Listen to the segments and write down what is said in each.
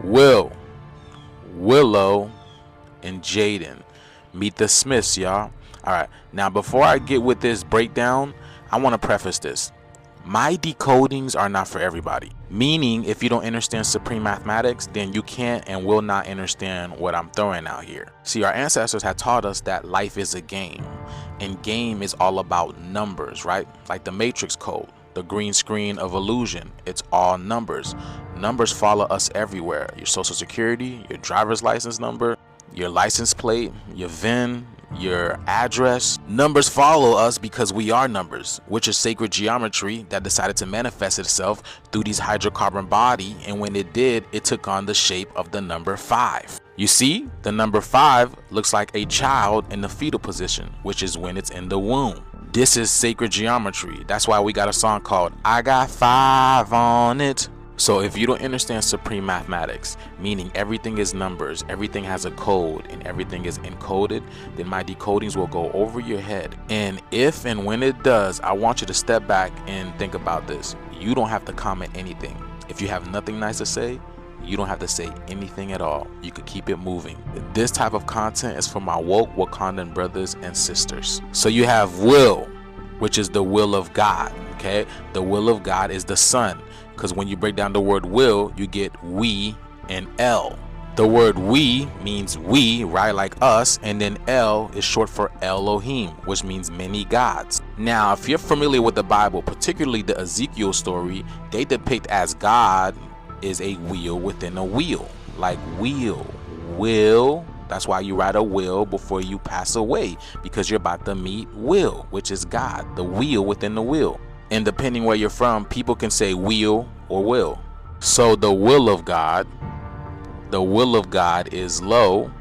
Will, Willow, and Jaden. Meet the Smiths, y'all. Alright, now before I get with this breakdown, I want to preface this. My decodings are not for everybody. Meaning, if you don't understand supreme mathematics, then you can't and will not understand what I'm throwing out here. See, our ancestors had taught us that life is a game. And game is all about numbers, right? Like the Matrix code, the green screen of illusion. It's all numbers. Numbers follow us everywhere. Your social security, your driver's license number, your license plate, your VIN, your address. Numbers follow us because we are numbers, which is sacred geometry that decided to manifest itself through these hydrocarbon body, and when it did, it took on the shape of the number 5. You see, the number 5 looks like a child in the fetal position, which is when it's in the womb. This is sacred geometry. That's why we got a song called I Got 5 on It. So if you don't understand supreme mathematics, meaning everything is numbers, everything has a code, and everything is encoded, then my decodings will go over your head. And if and when it does, I want you to step back and think about this. You don't have to comment anything. If you have nothing nice to say, you don't have to say anything at all. You could keep it moving. This type of content is for my woke Wakandan brothers and sisters. So you have will, which is the will of God. Okay, the will of God is the sun. Because when you break down the word will, you get we and El. The word we means we, right, like us, and then El is short for Elohim, which means many gods. Now, if you're familiar with the Bible, particularly the Ezekiel story, they depict as God is a wheel within a wheel, like wheel, will. That's why you write a will before you pass away, because you're about to meet will, which is God, the wheel within the wheel. And depending where you're from, people can say wheel or will. So the will of God is low,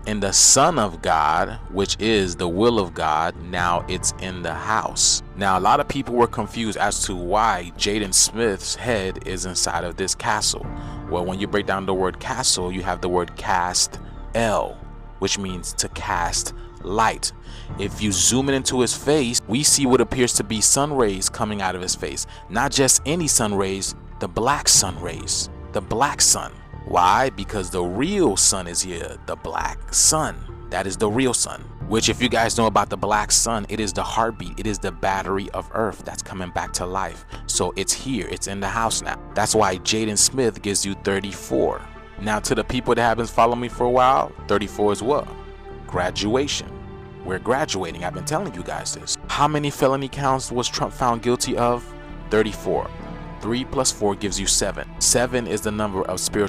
and the Son of God, which is the will of God, now it's in the house. Now, a lot of people were confused as to why Jaden Smith's head is inside of this castle. Well, when you break down the word castle, you have the word cast L, which means to cast light. If you zoom in into his face, we see what appears to be sun rays coming out of his face. Not just any sun rays, the black sun rays, the black sun. Why? Because the real sun is here, the black sun. That is the real sun, which, if you guys know about the black sun, it is the heartbeat. It is the battery of Earth that's coming back to life. So it's here, it's in the house now. That's why Jaden Smith gives you 34. Now, to the people that have been following me for a while, 34 is what? Graduation. We're graduating. I've been telling you guys this. How many felony counts was Trump found guilty of? 34. 3 plus 4 gives you 7. 7 is the number of spiritual